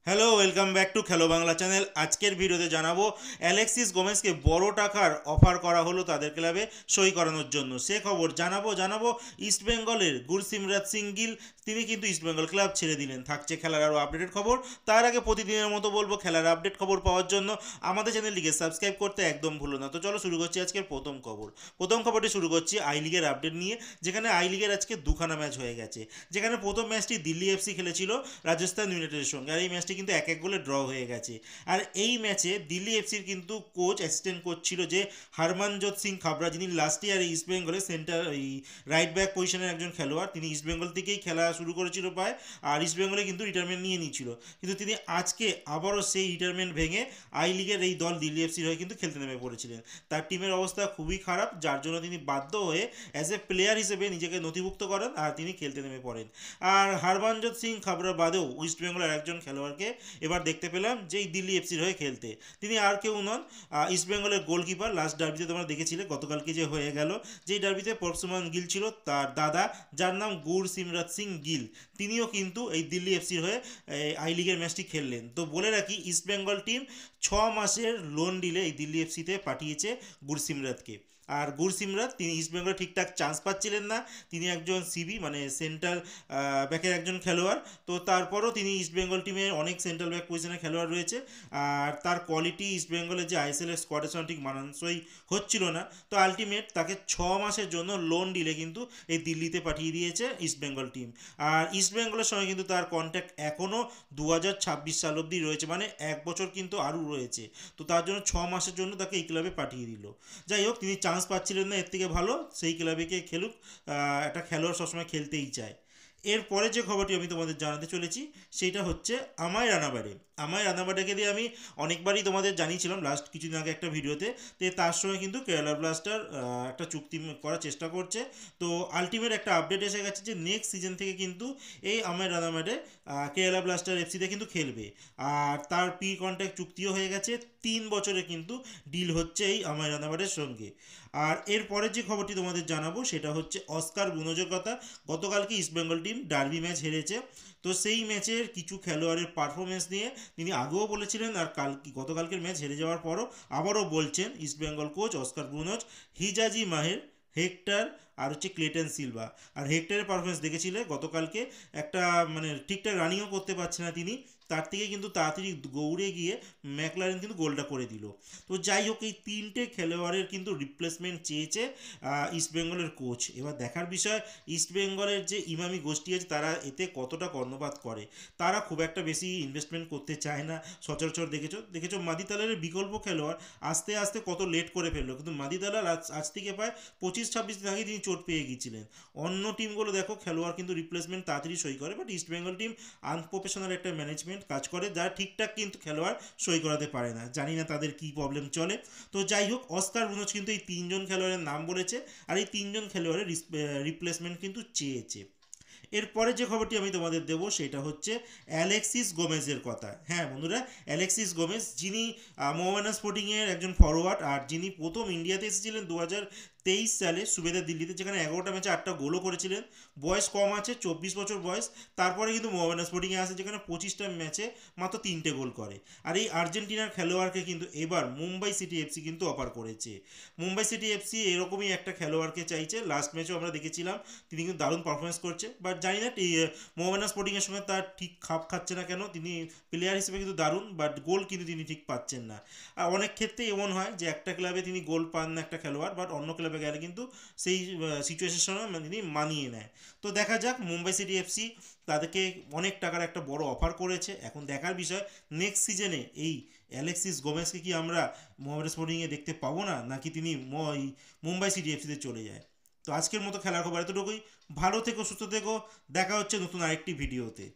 Hello, welcome back to খেলো Bangla channel. আজকের ভিডিওতে জানাবো অ্যালেক্সিস গোমেজকে বড় টাকার অফার করা হলো তাদের ক্লাবে সই করানোর জন্য। সে খবর জানাবো ইস্টবেঙ্গলের গুরসিমরাত সিং গিল তিনি কিন্তু ইস্টবেঙ্গল ক্লাব ছেড়ে দিলেন। থাকছে খেলার আরও আপডেটেড খবর। তার আগে প্রতিদিনের মতো বলবো, খেলার আপডেট খবর পাওয়ার জন্য আমাদের চ্যানেলটিকে সাবস্ক্রাইব করতে একদম ভুলো না। তো চলো শুরু করছি আজকের প্রথম খবরটি শুরু করছি আই লিগের আপডেট নিয়ে, যেখানে আই লিগের আজকে দুখানা ম্যাচ হয়ে গেছে। যেখানে প্রথম ম্যাচটি দিল্লি এফসি খেলেছিল রাজস্থান ইউনাইটেডের সঙ্গে, আর এই ম্যাচটি কিন্তু 1-1 গোলে ড্র হয়ে গেছে। আর এই ম্যাচে দিল্লি এফসির কিন্তু অ্যাসিস্ট্যান্ট কোচ ছিল যে হরমনজোত সিং খাবরা, যিনি লাস্ট ইয়ার ইস্ট বেঙ্গলের সেন্টার এই রাইট ব্যাক পজিশনের একজন খেলোয়াড়। তিনি ইস্ট বেঙ্গল থেকেই খেলা শুরু করেছিল প্রায়, আর ইস্ট বেঙ্গলে কিন্তু রিটায়ারমেন্ট নিয়ে নিয়েছিল। কিন্তু তিনি আজকে আবারও সেই রিটায়ারমেন্ট ভেঙে আই লিগের এই দল দিল্লি এফসির হয়ে কিন্তু খেলতে নেমে পড়েছিলেন। তার টিমের অবস্থা খুবই খারাপ, যার জন্য তিনি বাধ্য হয়ে অ্যাজ এ প্লেয়ার হিসেবে নিজেকে নথিভুক্ত করেন আর তিনি খেলতে নেমে পড়েন। আর হরমনজোত সিং খাবরা বাদেও ওয়েস্ট বেঙ্গলের একজন খেলোয়াড়কে এবার দেখতে পেলাম যে দিল্লি এফসির হয়ে খেলতে। তিনি আর কেউ নন, ইস্ট বেঙ্গলের গোলকিপার। লাস্ট ডার্বিতে তোমরা দেখেছিলে গতকালকে যে হয়ে গেল, যেই ডার্বিতে পরশুমান গিল ছিল তার দাদা, যার নাম গুরসিমরাত সিং গিল, তিনিও কিন্তু এই দিল্লি এফসির হয়ে আই লিগের ম্যাচটি খেললেন। তো বলে রাখি, ইস্ট বেঙ্গল টিম 6 মাসের লোন ডিলে এই দিল্লি এফসিতে পাঠিয়েছে গুরসিমরাতকে। আর গুরসিমরাত তিনি ইস্টবেঙ্গলে ঠিকঠাক চান্স পাচ্ছিলেন না। তিনি একজন সিবি মানে সেন্ট্রাল ব্যাকের একজন খেলোয়াড়। তো তারপরও তিনি ইস্টবেঙ্গল টিমের অনেক সেন্ট্রাল ব্যাক পজিশনের খেলোয়াড় রয়েছে, আর তার কোয়ালিটি ইস্টবেঙ্গলের যে আইএসএলের স্কোয়াডের সঙ্গে ঠিক মানানসই হচ্ছিল না। তো আলটিমেট তাকে 6 মাসের জন্য লোন ডিলে কিন্তু এই দিল্লিতে পাঠিয়ে দিয়েছে ইস্টবেঙ্গল টিম। আর ইস্টবেঙ্গলের সঙ্গে কিন্তু তার কন্ট্যাক্ট এখনও 2026 সাল অবধি রয়েছে, মানে 1 বছর কিন্তু আরও রয়েছে। তো তার জন্য 6 মাসের জন্য তাকে এই ক্লাবে পাঠিয়ে দিল। যাই হোক, তিনি চান্স পাচ্ছিলেন না, এর থেকে ভালো সেই ক্লাবে গিয়ে খেলুক। একটা খেলোয়াড় সবসময় খেলতেই চায়। এরপরে যে খবরটি আমি তোমাদের জানাতে চলেছি সেটা হচ্ছে আমায় রানাবাড়ে। আমায় রানাবাড়েকে দিয়ে আমি অনেকবারই তোমাদের জানিয়েছিলাম লাস্ট কিছুদিন আগে একটা ভিডিওতে। তো তার সঙ্গে কিন্তু কেরালা ব্লাস্টার একটা চুক্তি করার চেষ্টা করছে। তো আলটিমেট একটা আপডেট এসে গেছে যে নেক্সট সিজন থেকে কিন্তু এই আমায় রানাবাড়ে কেরালা ব্লাস্টার এফসিতে কিন্তু খেলবে। আর তার প্রি কন্ট্রাক্ট চুক্তিও হয়ে গেছে, 3 বছরে কিন্তু ডিল হচ্ছে এই আমায় রানাবাড়ের সঙ্গে। আর এরপরে যে খবরটি তোমাদের জানাবো সেটা হচ্ছে অস্কার বুনোজের কথা। গতকালকে ইস্টবেঙ্গল টিম ডার্বি ম্যাচ হেরেছে। তো সেই ম্যাচের কিছু খেলোয়াড়ের পারফরমেন্স নিয়ে তিনি আগেও বলেছিলেন, আর গতকালকের ম্যাচ হেরে যাওয়ার পরও আবারও বলছেন ইস্টবেঙ্গল কোচ অস্কার বুনোজ। হিজাজি মাহের, হেক্টর আর হচ্ছে ক্লেটন সিলভা। আর হেক্টরের পারফরমেন্স দেখেছিলে গতকালকে, একটা মানে ঠিকঠাক রানিংও করতে পারছে না তিনি, তার থেকে কিন্তু তাড়াতাড়ি দৌড়ে গিয়ে ম্যাকলারেন কিন্তু গোলটা করে দিল। তো যাই হোক, এই 3টে খেলোয়াড়ের কিন্তু রিপ্লেসমেন্ট চেয়েছে ইস্টবেঙ্গলের কোচ। এবার দেখার বিষয় ইস্টবেঙ্গলের যে ইমামি গোষ্ঠী আছে তারা এতে কতটা কর্ণপাত করে। তারা খুব একটা বেশি ইনভেস্টমেন্ট করতে চায় না। সচরাচর দেখেছো মাদিতালের বিকল্প খেলোয়াড় আস্তে আস্তে কত লেট করে ফেললো, কিন্তু মাদিতালার আজ থেকে প্রায় 25-26 দিন আগে তিনি চোট পেয়ে গিয়েছিলেন। অন্য টিমগুলো দেখো খেলোয়াড় কিন্তু রিপ্লেসমেন্ট তাড়াতাড়ি সই করে, বাট ইস্টবেঙ্গল টিম আনপ্রফেশনাল একটা ম্যানেজমেন্ট কাজ করে, যারা ঠিকঠাক কিন্তু খেলোয়াড় সই করাতে পারে না। জানি না তাদের কী প্রবলেম চলে। তো যাই হোক, অস্কার বুনোজ কিন্তু এই 3জন খেলোয়াড়ের নাম বলেছে, আর এই 3জন খেলোয়াড়ের রিপ্লেসমেন্ট কিন্তু চেয়েছে। এরপরে যে খবরটি আমি তোমাদের দেবো সেটা হচ্ছে অ্যালেক্সিস গোমেজের কথা। হ্যাঁ বন্ধুরা, অ্যালেক্সিস গোমেজ, যিনি মোহামেডান স্পোর্টিংয়ের একজন ফরওয়ার্ড, আর যিনি প্রথম ইন্ডিয়াতে এসেছিলেন 2023 সালে সুবেদার দিল্লিতে, যেখানে 11টা ম্যাচে 8টা গোলও করেছিলেন। বয়স কম আছে, 24 বছর বয়স। তারপরে কিন্তু মোহামেডান স্পোর্টিংয়ে আসে, যেখানে 25টা ম্যাচে মাত্র 3টে গোল করে। আর এই আর্জেন্টিনার খেলোয়াড়কে কিন্তু এবার মুম্বাই সিটি এফসি কিন্তু অফার করেছে। মুম্বাই সিটি এফসি এরকমই একটা খেলোয়াড়কে চাইছে। লাস্ট ম্যাচেও আমরা দেখেছিলাম তিনি কিন্তু দারুণ পারফরমেন্স করছে, বাট জানি না মোহামেডান স্পোর্টিংয়ের সঙ্গে তার ঠিক খাপ খাচ্ছে না কেন। তিনি প্লেয়ার হিসেবে কিন্তু দারুণ, বাট গোল কিন্তু তিনি ঠিক পাচ্ছেন না। আর অনেক ক্ষেত্রেই এমন হয় যে একটা ক্লাবে তিনি গোল পান না একটা খেলোয়াড়, বাট অন্য ক্লাবে গেলে কিন্তু সেই সিচুয়েশনের সঙ্গে তিনি মানিয়ে নেয়। তো দেখা যাক, মুম্বাই সিটি এফসি তাদেরকে অনেক টাকার একটা বড় অফার করেছে। এখন দেখার বিষয় নেক্সট সিজনে এই অ্যালেক্সিস গোমেজকে কি আমরা মোহামেডান স্পোর্টিংয়ে দেখতে পাবো না, নাকি তিনি মুম্বাই সিটি এফসিতে চলে যায়। তো আজকের মতো খেলার খবর এতটুকুই। ভালো থেকো, সুস্থ থেকো, দেখা হচ্ছে নতুন আরেকটি ভিডিওতে।